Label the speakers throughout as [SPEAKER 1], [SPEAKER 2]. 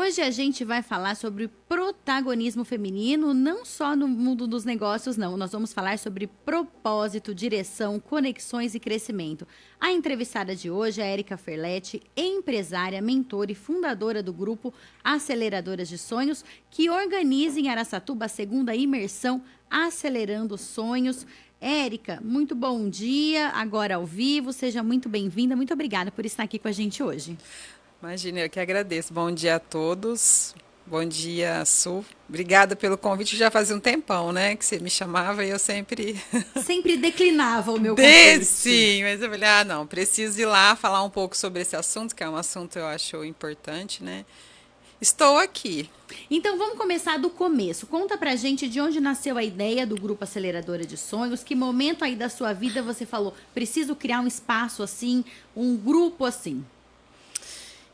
[SPEAKER 1] Hoje a gente vai falar sobre protagonismo feminino, não só no mundo dos negócios, não. Nós vamos falar sobre propósito, direção, conexões e crescimento. A entrevistada de hoje é a Érica Ferletti, empresária, mentora e fundadora do grupo Aceleradoras de Sonhos, que organiza em Araçatuba a segunda imersão Acelerando Sonhos. Érica, muito bom dia, agora ao vivo, seja muito bem-vinda, muito obrigada por estar aqui com a gente hoje.
[SPEAKER 2] Imagina, eu que agradeço. Bom dia a todos. Bom dia, Su. Obrigada pelo convite. Já fazia um tempão, né, que você me chamava e eu sempre
[SPEAKER 1] Sempre declinava o meu convite.
[SPEAKER 2] Sim, mas eu falei, não, preciso ir lá falar um pouco sobre esse assunto, que é um assunto eu acho importante, né? Estou aqui.
[SPEAKER 1] Então vamos começar do começo. Conta pra gente de onde nasceu a ideia do Grupo Aceleradora de Sonhos, que momento aí da sua vida você falou, preciso criar um espaço assim, um grupo assim.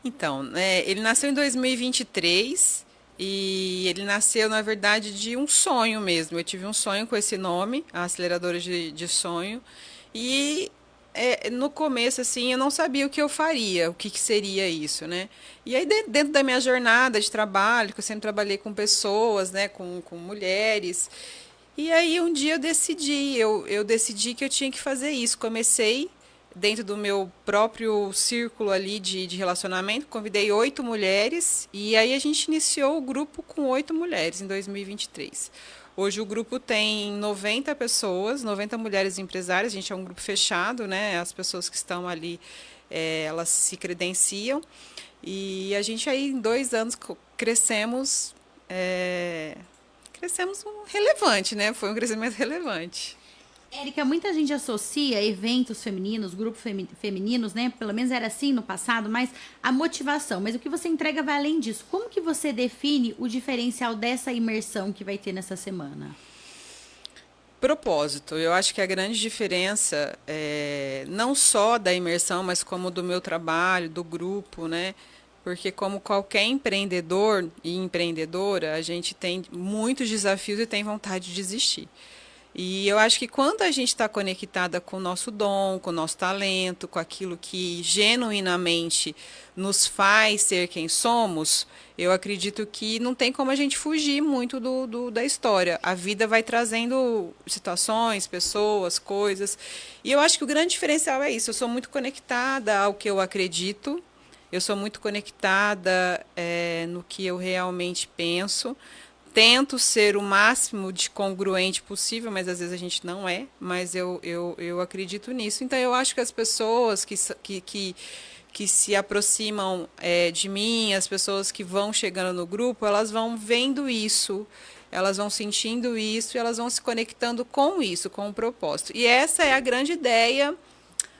[SPEAKER 2] Então, ele nasceu em 2023 e ele nasceu, na verdade, de um sonho mesmo. Eu tive um sonho com esse nome, a Aceleradora de Sonho, e no começo, assim, eu não sabia o que eu faria, o que seria isso, né? E aí, dentro da minha jornada de trabalho, que eu sempre trabalhei com pessoas, né, com mulheres, e aí um dia eu decidi que eu tinha que fazer isso. Comecei dentro do meu próprio círculo ali de relacionamento, convidei 8 mulheres e aí a gente iniciou o grupo com 8 mulheres em 2023. Hoje o grupo tem 90 pessoas, 90 mulheres empresárias, a gente é um grupo fechado, né? As pessoas que estão ali, elas se credenciam e a gente aí em 2 anos crescemos, crescemos relevante, né? Foi um crescimento relevante.
[SPEAKER 1] Érica, muita gente associa eventos femininos, grupos femininos, né? Pelo menos era assim no passado, mas a motivação. Mas o que você entrega vai além disso. Como que você define o diferencial dessa imersão que vai ter nessa semana?
[SPEAKER 2] Propósito. Eu acho que a grande diferença não só da imersão, mas como do meu trabalho, do grupo, né? Porque como qualquer empreendedor e empreendedora, a gente tem muitos desafios e tem vontade de desistir. E eu acho que quando a gente está conectada com o nosso dom, com o nosso talento, com aquilo que genuinamente nos faz ser quem somos, eu acredito que não tem como a gente fugir muito da história. A vida vai trazendo situações, pessoas, coisas. E eu acho que o grande diferencial é isso. Eu sou muito conectada ao que eu acredito, eu sou muito conectada no que eu realmente penso. Tento ser o máximo de congruente possível, mas às vezes a gente não é, mas eu acredito nisso. Então eu acho que as pessoas que se aproximam de mim, as pessoas que vão chegando no grupo, elas vão vendo isso, elas vão sentindo isso e elas vão se conectando com isso, com o propósito. E essa é a grande ideia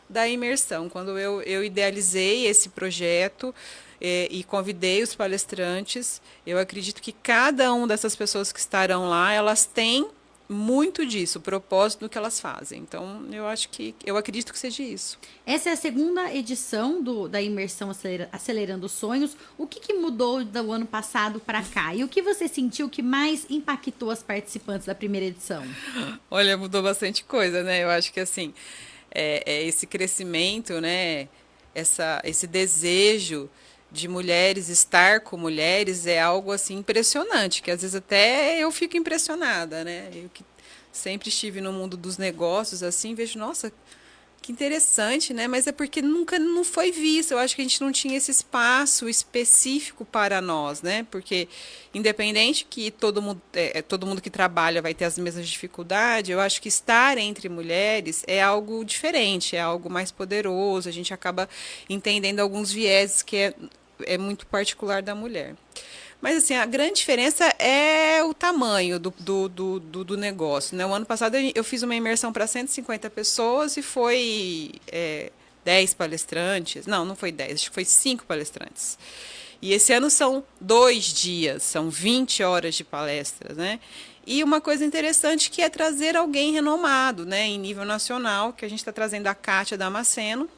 [SPEAKER 2] da imersão. Quando eu idealizei esse projeto e convidei os palestrantes, eu acredito que cada uma dessas pessoas que estarão lá, elas têm muito disso, o propósito do que elas fazem. Então, eu acredito que seja isso.
[SPEAKER 1] Essa é a segunda edição da imersão Acelerando Sonhos. O que mudou do ano passado para cá? E o que você sentiu que mais impactou as participantes da primeira edição?
[SPEAKER 2] Olha, mudou bastante coisa, né? Eu acho que assim, esse crescimento, né? Esse desejo de mulheres estar com mulheres é algo assim impressionante, que às vezes até eu fico impressionada, né? Eu que sempre estive no mundo dos negócios assim, vejo, nossa, que interessante, né? Mas é porque nunca não foi visto. Eu acho que a gente não tinha esse espaço específico para nós, né? Porque independente que todo mundo que trabalha vai ter as mesmas dificuldades, eu acho que estar entre mulheres é algo diferente, é algo mais poderoso. A gente acaba entendendo alguns vieses que é muito particular da mulher. Mas assim, a grande diferença é o tamanho do negócio, né? O ano passado eu fiz uma imersão para 150 pessoas e foi 10 palestrantes. Não, não foi 10, acho que foi 5 palestrantes. E esse ano são 2 dias, são 20 horas de palestras, né? E uma coisa interessante que é trazer alguém renomado, né, em nível nacional, que a gente está trazendo a Kátia Damasceno,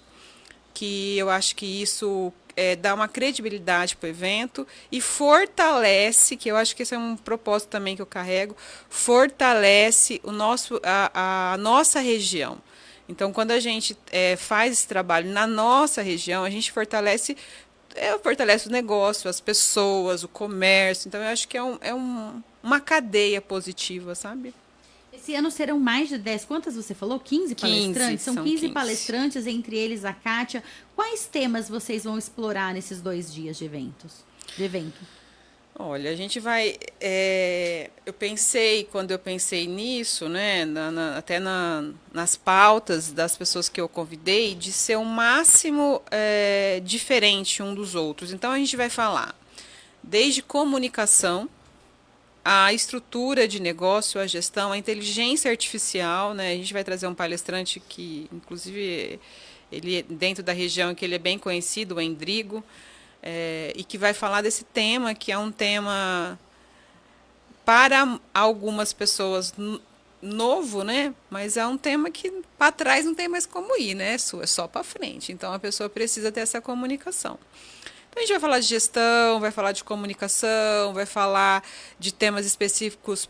[SPEAKER 2] que eu acho que isso dá uma credibilidade para o evento e fortalece, que eu acho que esse é um propósito também que eu carrego, fortalece a nossa região. Então, quando a gente faz esse trabalho na nossa região, a gente fortalece fortalece o negócio, as pessoas, o comércio. Então, eu acho que uma cadeia positiva, sabe?
[SPEAKER 1] Esse ano serão mais de 10. Quantas você falou? 15 palestrantes? São 15
[SPEAKER 2] 15.
[SPEAKER 1] palestrantes, entre eles a Kátia. Quais temas vocês vão explorar nesses 2 dias de eventos? De evento?
[SPEAKER 2] Olha, a gente vai. Quando eu pensei nisso, né, até nas pautas das pessoas que eu convidei, de ser o máximo diferente um dos outros. Então, a gente vai falar desde comunicação, a estrutura de negócio, a gestão, a inteligência artificial, né? A gente vai trazer um palestrante que, inclusive, ele dentro da região que ele é bem conhecido, o Endrigo, e que vai falar desse tema, que é um tema para algumas pessoas novo, né? Mas é um tema que para trás não tem mais como ir, né? É só para frente. Então a pessoa precisa ter essa comunicação. Então a gente vai falar de gestão, vai falar de comunicação, vai falar de temas específicos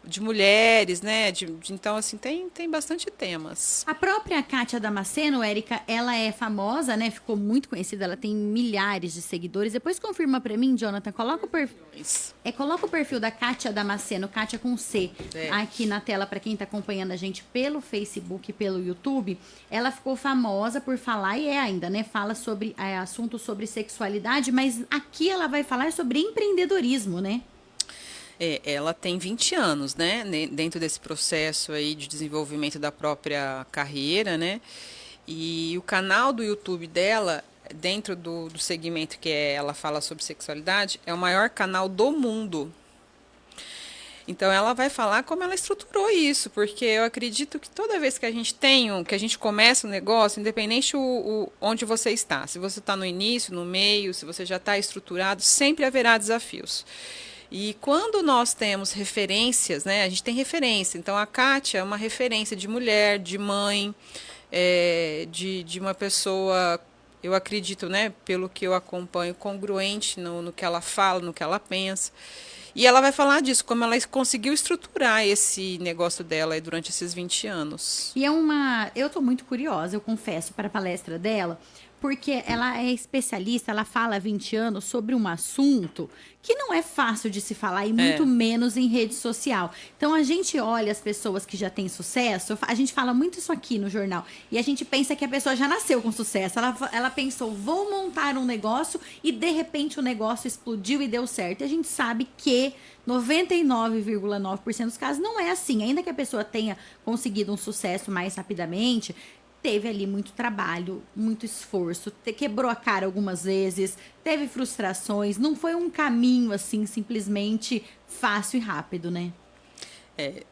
[SPEAKER 2] de mulheres, né? Então, assim, tem bastante temas.
[SPEAKER 1] A própria Kátia Damasceno, Érica, ela é famosa, né? Ficou muito conhecida, ela tem milhares de seguidores. Depois confirma pra mim, Jonathan, coloca o perfil da Kátia Damasceno, Kátia com C, aqui na tela pra quem tá acompanhando a gente pelo Facebook e pelo YouTube. Ela ficou famosa por falar, e é ainda, né? Fala sobre assuntos sobre sexualidade, mas aqui ela vai falar sobre empreendedorismo, né?
[SPEAKER 2] Ela tem 20 anos, né, dentro desse processo aí de desenvolvimento da própria carreira, né, e o canal do YouTube dela, dentro do segmento que ela fala sobre sexualidade, é o maior canal do mundo. Então ela vai falar como ela estruturou isso, porque eu acredito que toda vez que a gente começa um negócio, independente onde você está, se você está no início, no meio, se você já está estruturado, sempre haverá desafios. E quando nós temos referências, né, a gente tem referência. Então a Kátia é uma referência de mulher, de mãe, de uma pessoa, eu acredito, né, pelo que eu acompanho, congruente no que ela fala, no que ela pensa. E ela vai falar disso, como ela conseguiu estruturar esse negócio dela aí durante esses 20 anos.
[SPEAKER 1] E eu tô muito curiosa, eu confesso, para a palestra dela, porque ela é especialista, ela fala há 20 anos sobre um assunto que não é fácil de se falar e muito menos em rede social. Então a gente olha as pessoas que já têm sucesso, a gente fala muito isso aqui no jornal, e a gente pensa que a pessoa já nasceu com sucesso. Ela pensou, vou montar um negócio e de repente o negócio explodiu e deu certo. E a gente sabe que 99,9% dos casos não é assim. Ainda que a pessoa tenha conseguido um sucesso mais rapidamente, teve ali muito trabalho, muito esforço, quebrou a cara algumas vezes, teve frustrações, não foi um caminho assim simplesmente fácil e rápido, né?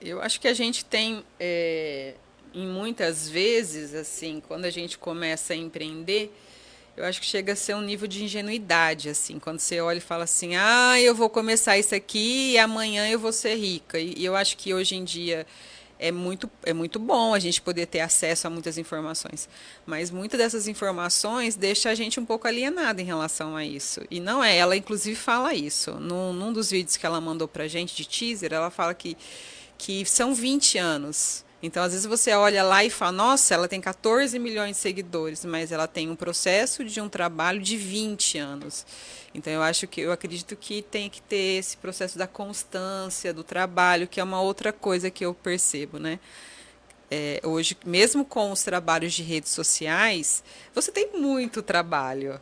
[SPEAKER 2] Eu acho que a gente tem, em muitas vezes, assim, quando a gente começa a empreender, eu acho que chega a ser um nível de ingenuidade, assim, quando você olha e fala assim, eu vou começar isso aqui e amanhã eu vou ser rica. E eu acho que hoje em dia é muito bom a gente poder ter acesso a muitas informações, mas muitas dessas informações deixa a gente um pouco alienada em relação a isso. E não é, ela inclusive fala isso. Num dos vídeos que ela mandou pra gente de teaser, ela fala que são 20 anos. Então, às vezes você olha lá e fala, nossa, ela tem 14 milhões de seguidores, mas ela tem um processo de um trabalho de 20 anos. Então, eu acredito que tem que ter esse processo da constância, do trabalho, que é uma outra coisa que eu percebo, né? Hoje, mesmo com os trabalhos de redes sociais, você tem muito trabalho.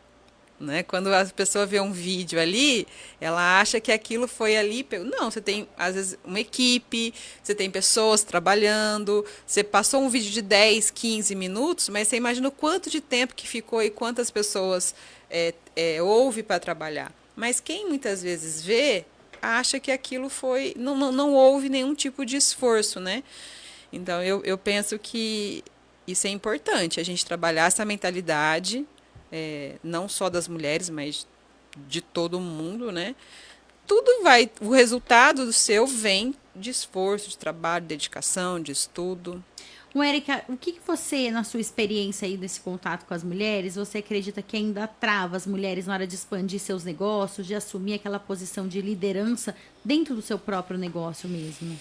[SPEAKER 2] Né? Quando a pessoa vê um vídeo ali, ela acha que aquilo foi ali. Não, você tem, às vezes, uma equipe, você tem pessoas trabalhando, você passou um vídeo de 10, 15 minutos, mas você imagina o quanto de tempo que ficou e quantas pessoas houve para trabalhar. Mas quem muitas vezes vê, acha que aquilo foi. Não houve nenhum tipo de esforço, né? Então, eu penso que isso é importante, a gente trabalhar essa mentalidade. Não só das mulheres, mas de todo mundo, né? O resultado do seu vem de esforço, de trabalho, de dedicação, de estudo.
[SPEAKER 1] Érica, o que você, na sua experiência aí desse contato com as mulheres, você acredita que ainda trava as mulheres na hora de expandir seus negócios, de assumir aquela posição de liderança dentro do seu próprio negócio mesmo?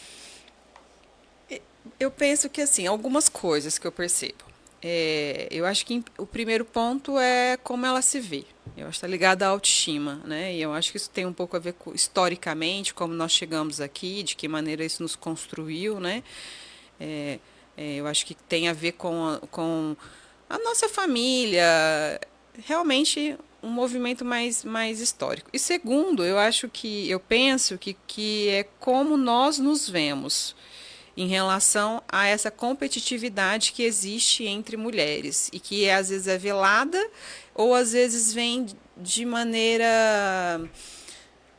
[SPEAKER 2] Eu penso que, assim, algumas coisas que eu percebo. Eu acho que o primeiro ponto é como ela se vê. Eu acho que está ligado à autoestima, né? E eu acho que isso tem um pouco a ver com, historicamente, como nós chegamos aqui, de que maneira isso nos construiu, né? É, eu acho que tem a ver com a nossa família, realmente um movimento mais histórico. E segundo, eu penso que é como nós nos vemos em relação a essa competitividade que existe entre mulheres e que às vezes é velada ou às vezes vem de maneira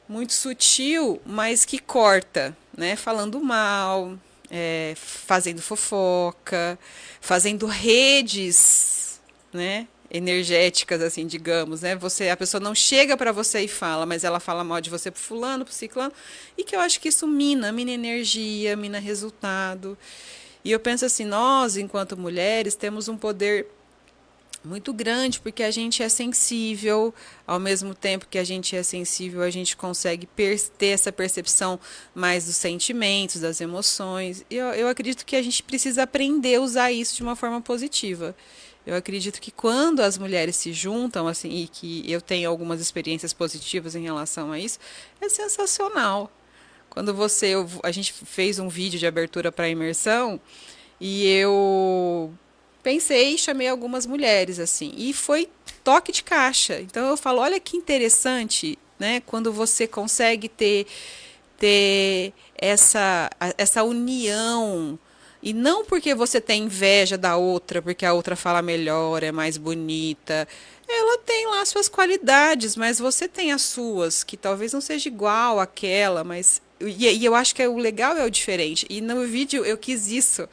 [SPEAKER 2] muito sutil, mas que corta, né? Falando mal, fazendo fofoca, fazendo redes, né? Energéticas, assim, digamos, né? A pessoa não chega para você e fala, mas ela fala mal de você pro fulano, pro ciclano, e que eu acho que isso mina energia, mina resultado. E eu penso assim, nós, enquanto mulheres, temos um poder muito grande, porque a gente é sensível, ao mesmo tempo que a gente é sensível, a gente consegue ter essa percepção mais dos sentimentos, das emoções. E eu acredito que a gente precisa aprender a usar isso de uma forma positiva. Eu acredito que quando as mulheres se juntam, assim, e que eu tenho algumas experiências positivas em relação a isso, é sensacional. Quando a gente fez um vídeo de abertura para a imersão e eu pensei e chamei algumas mulheres assim, e foi toque de caixa. Então eu falo, olha que interessante, né, quando você consegue ter essa união. E não porque você tem inveja da outra, porque a outra fala melhor, é mais bonita. Ela tem lá suas qualidades, mas você tem as suas, que talvez não seja igual àquela, mas. E eu acho que o legal é o diferente. E no vídeo eu quis isso.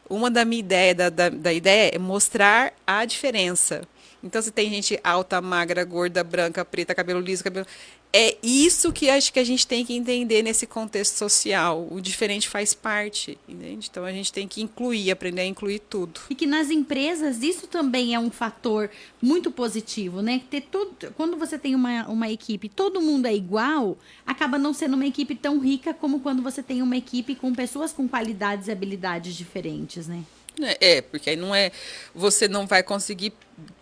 [SPEAKER 2] Uma da minha ideia, da ideia é mostrar a diferença. Então, se tem gente alta, magra, gorda, branca, preta, cabelo liso, cabelo. É isso que acho que a gente tem que entender nesse contexto social. O diferente faz parte, entende? Então a gente tem que incluir, aprender a incluir tudo.
[SPEAKER 1] E que nas empresas isso também é um fator muito positivo, né? Ter tudo, quando você tem uma equipe, todo mundo é igual, acaba não sendo uma equipe tão rica como quando você tem uma equipe com pessoas com qualidades e habilidades diferentes, né?
[SPEAKER 2] Porque aí não é. Você não vai conseguir.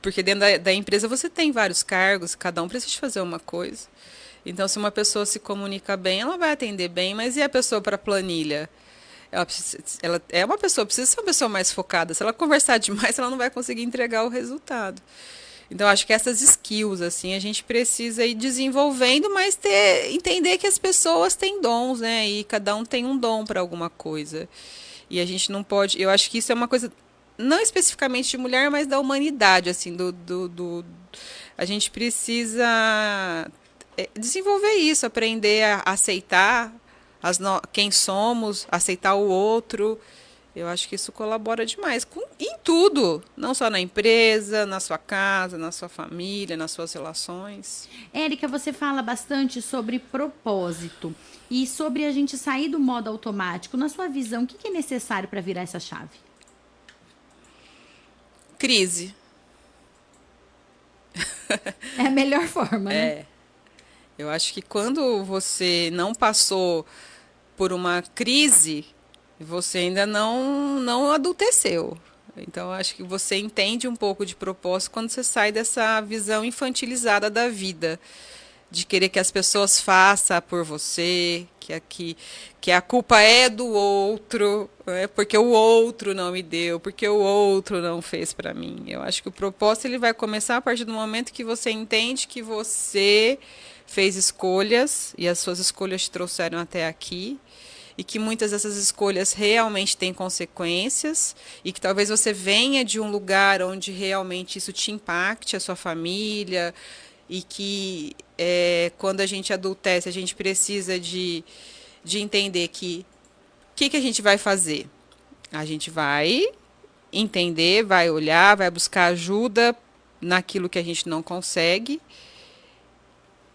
[SPEAKER 2] Porque dentro da empresa você tem vários cargos, cada um precisa fazer uma coisa. Então, se uma pessoa se comunica bem, ela vai atender bem, mas e a pessoa para planilha? Ela é uma pessoa, precisa ser uma pessoa mais focada. Se ela conversar demais, ela não vai conseguir entregar o resultado. Então, acho que essas skills, assim, a gente precisa ir desenvolvendo, mas entender que as pessoas têm dons, né? E cada um tem um dom para alguma coisa. E a gente não pode. Eu acho que isso é uma coisa, não especificamente de mulher, mas da humanidade, assim, a gente precisa desenvolver isso, aprender a aceitar quem somos, aceitar o outro. Eu acho que isso colabora demais em tudo, não só na empresa, na sua casa, na sua família, nas suas relações.
[SPEAKER 1] Érica, você fala bastante sobre propósito e sobre a gente sair do modo automático. Na sua visão, o que é necessário para virar essa chave?
[SPEAKER 2] Crise.
[SPEAKER 1] É a melhor forma, né?
[SPEAKER 2] Eu acho que quando você não passou por uma crise, você ainda não adulteceu. Então, eu acho que você entende um pouco de propósito quando você sai dessa visão infantilizada da vida, de querer que as pessoas façam por você, que a culpa é do outro, né? Porque o outro não me deu, porque o outro não fez para mim. Eu acho que o propósito ele vai começar a partir do momento que você entende que você fez escolhas e as suas escolhas te trouxeram até aqui e que muitas dessas escolhas realmente têm consequências e que talvez você venha de um lugar onde realmente isso te impacte, a sua família, e que quando a gente adultece, a gente precisa de entender que a gente vai fazer. A gente vai entender, vai olhar, vai buscar ajuda naquilo que a gente não consegue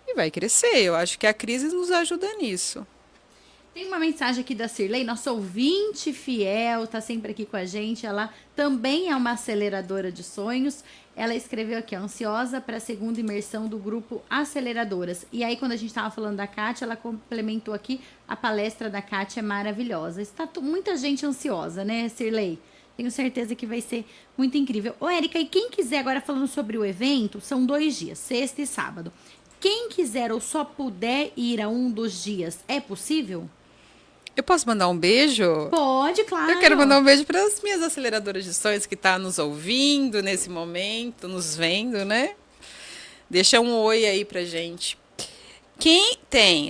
[SPEAKER 2] e vai crescer. Eu acho que a crise nos ajuda nisso.
[SPEAKER 1] Tem uma mensagem aqui da Cirlei, nossa ouvinte fiel, tá sempre aqui com a gente. Ela também é uma aceleradora de sonhos. Ela escreveu aqui, ó, ansiosa para a segunda imersão do grupo Aceleradoras. E aí, quando a gente estava falando da Kátia, ela complementou aqui, a palestra da Kátia é maravilhosa. Está muita gente ansiosa, né, Cirlei? Tenho certeza que vai ser muito incrível. Ô, Érica, e quem quiser, agora falando sobre o evento, são 2 dias, sexta e sábado. Quem quiser ou só puder ir a um dos dias, é possível?
[SPEAKER 2] Eu posso mandar um beijo?
[SPEAKER 1] Pode, claro.
[SPEAKER 2] Eu quero mandar um beijo para as minhas aceleradoras de sonhos que estão nos ouvindo nesse momento, nos vendo, né? Deixa um oi aí pra gente. Quem tem?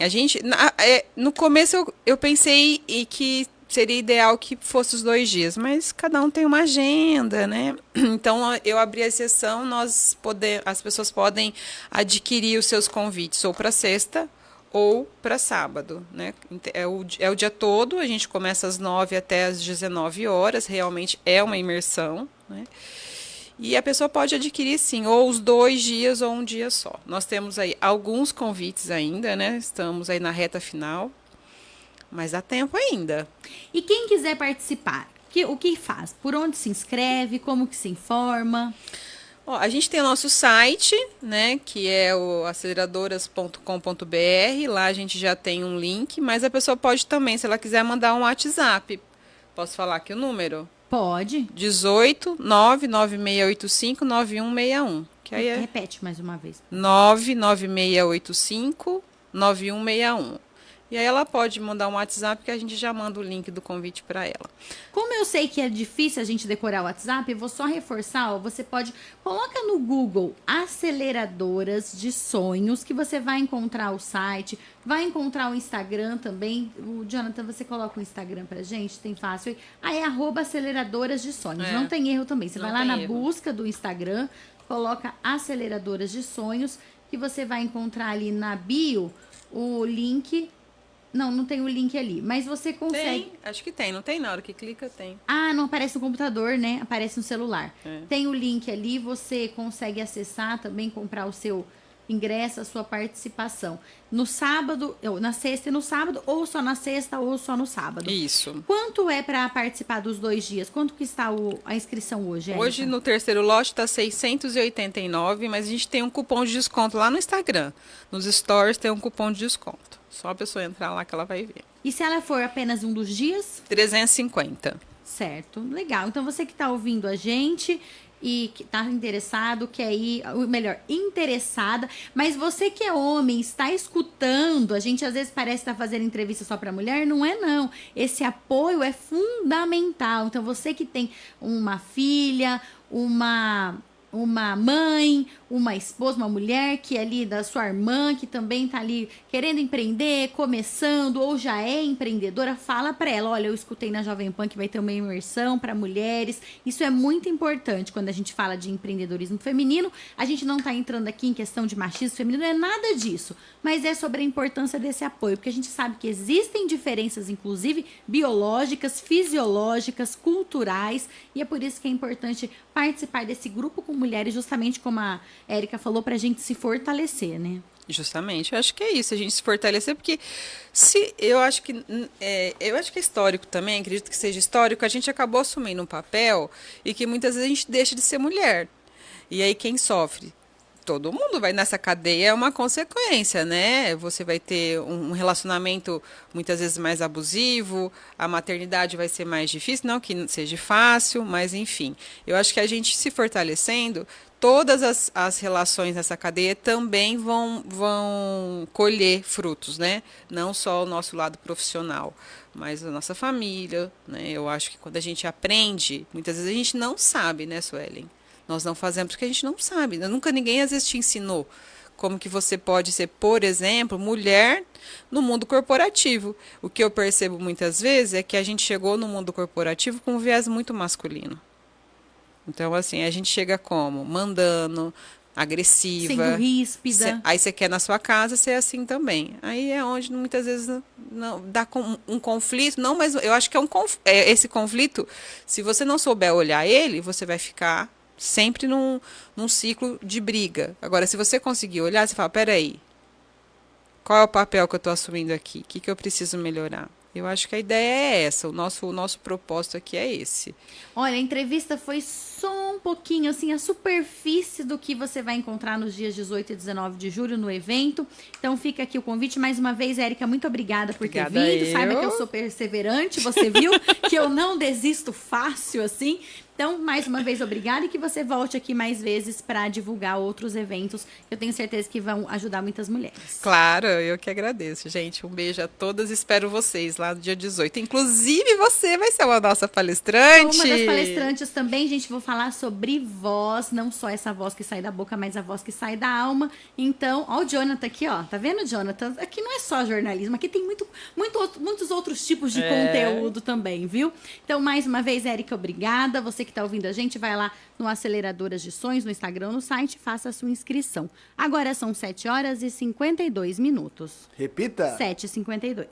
[SPEAKER 2] No começo eu pensei que seria ideal que fosse os 2 dias, mas cada um tem uma agenda, né? Então eu abri a exceção, as pessoas podem adquirir os seus convites ou para sexta ou para sábado, né? É o dia todo, a gente começa às 9 até às 19 horas, realmente é uma imersão, né? E a pessoa pode adquirir, sim, ou os 2 dias ou um dia só. Nós temos aí alguns convites ainda, né? Estamos aí na reta final, mas dá tempo ainda.
[SPEAKER 1] E quem quiser participar, o que faz? Por onde se inscreve? Como que se informa?
[SPEAKER 2] Ó, a gente tem o nosso site, né, que é o aceleradoras.com.br. Lá a gente já tem um link, mas a pessoa pode também, se ela quiser, mandar um WhatsApp. Posso falar aqui o número?
[SPEAKER 1] Pode.
[SPEAKER 2] 18 99685 9161. Que aí é
[SPEAKER 1] Repete mais uma vez.
[SPEAKER 2] 99685 9161. E aí ela pode mandar um WhatsApp que a gente já manda o link do convite para ela.
[SPEAKER 1] Como eu sei que é difícil a gente decorar o WhatsApp, eu vou só reforçar, ó, você pode, coloca no Google Aceleradoras de Sonhos, que você vai encontrar o site, vai encontrar o Instagram também. O Jonathan, você coloca o Instagram pra gente, tem fácil. Aí é @aceleradoras de sonhos.
[SPEAKER 2] É.
[SPEAKER 1] Não tem erro também. Você
[SPEAKER 2] Não
[SPEAKER 1] vai lá
[SPEAKER 2] tem
[SPEAKER 1] na
[SPEAKER 2] erro.
[SPEAKER 1] busca do Instagram, coloca Aceleradoras de Sonhos, que você vai encontrar ali na bio o link. Não tem o link ali, mas você consegue.
[SPEAKER 2] Tem, acho que tem, não tem? Na hora que clica, tem.
[SPEAKER 1] Ah, não aparece no computador, né? Aparece no celular.
[SPEAKER 2] É.
[SPEAKER 1] Tem o link ali, você consegue acessar também, comprar o seu ingresso, a sua participação. No sábado, na sexta e no sábado, ou só na sexta ou só no sábado.
[SPEAKER 2] Isso.
[SPEAKER 1] Quanto é para participar dos 2 dias? Quanto que está a inscrição hoje, Érica?
[SPEAKER 2] Hoje no terceiro lote está 689, mas a gente tem um cupom de desconto lá no Instagram. Nos stories tem um cupom de desconto. Só a pessoa entrar lá que ela vai ver.
[SPEAKER 1] E se ela for apenas um dos dias?
[SPEAKER 2] 350.
[SPEAKER 1] Certo, legal. Então você que está ouvindo a gente e que está interessado, quer ir, ou melhor, interessada, mas você que é homem, está escutando, a gente às vezes parece estar fazendo entrevista só para mulher, não é não. Esse apoio é fundamental. Então você que tem uma filha, uma mãe, uma esposa, uma mulher que é ali da sua irmã, que também tá ali querendo empreender, começando ou já é empreendedora, fala para ela, olha, eu escutei na Jovem Pan que vai ter uma imersão para mulheres. Isso é muito importante quando a gente fala de empreendedorismo feminino. A gente não tá entrando aqui em questão de machismo feminino, não é nada disso, mas é sobre a importância desse apoio, porque a gente sabe que existem diferenças, inclusive biológicas, fisiológicas, culturais, e é por isso que é importante participar desse grupo com mulheres, justamente como a Érica falou, pra gente se fortalecer, né?
[SPEAKER 2] Justamente, eu acho que é isso, a gente se fortalecer, porque eu acho que é histórico também, acredito que seja histórico, a gente acabou assumindo um papel e que muitas vezes a gente deixa de ser mulher. E aí quem sofre? Todo mundo vai nessa cadeia, é uma consequência, né? Você vai ter um relacionamento muitas vezes mais abusivo, a maternidade vai ser mais difícil, não que seja fácil, mas enfim. Eu acho que a gente se fortalecendo, todas as relações nessa cadeia também vão colher frutos, né? Não só o nosso lado profissional, mas a nossa família, né? Eu acho que quando a gente aprende, muitas vezes a gente não sabe, né, Suelen? Nós não fazemos porque a gente não sabe. Nunca ninguém às vezes te ensinou como que você pode ser, por exemplo, mulher no mundo corporativo. O que eu percebo muitas vezes é que a gente chegou no mundo corporativo com um viés muito masculino. Então, assim, a gente chega como? Mandando, agressiva.
[SPEAKER 1] Sendo ríspida.
[SPEAKER 2] Aí você quer na sua casa ser assim também. Aí é onde muitas vezes não dá um conflito. Não, mas eu acho que esse conflito, se você não souber olhar ele, você vai ficar sempre num ciclo de briga. Agora, se você conseguir olhar, você fala, peraí, qual é o papel que eu estou assumindo aqui? O que eu preciso melhorar? Eu acho que a ideia é essa, o nosso propósito aqui é esse.
[SPEAKER 1] Olha, a entrevista foi só um pouquinho, assim, a superfície do que você vai encontrar nos dias 18 e 19 de julho no evento. Então fica aqui o convite. Mais uma vez, Érica, muito obrigada por ter vindo. Saiba que eu sou perseverante, você viu que eu não desisto fácil, assim. Então, mais uma vez, obrigada e que você volte aqui mais vezes para divulgar outros eventos que eu tenho certeza que vão ajudar muitas mulheres.
[SPEAKER 2] Claro, eu que agradeço, gente. Um beijo a todas, espero vocês lá no dia 18. Inclusive, você vai ser uma nossa palestrante.
[SPEAKER 1] Uma das palestrantes também, gente, vou falar sobre voz, não só essa voz que sai da boca, mas a voz que sai da alma. Então, ó o Jonathan aqui, ó, tá vendo, Jonathan? Aqui não é só jornalismo, aqui tem muitos outros tipos de conteúdo também, viu? Então, mais uma vez, Érica, obrigada. Você que está ouvindo a gente, vai lá no Aceleradoras de Sonhos, no Instagram, no site, faça a sua inscrição. Agora são 7h52.
[SPEAKER 3] Repita.
[SPEAKER 1] 7h52.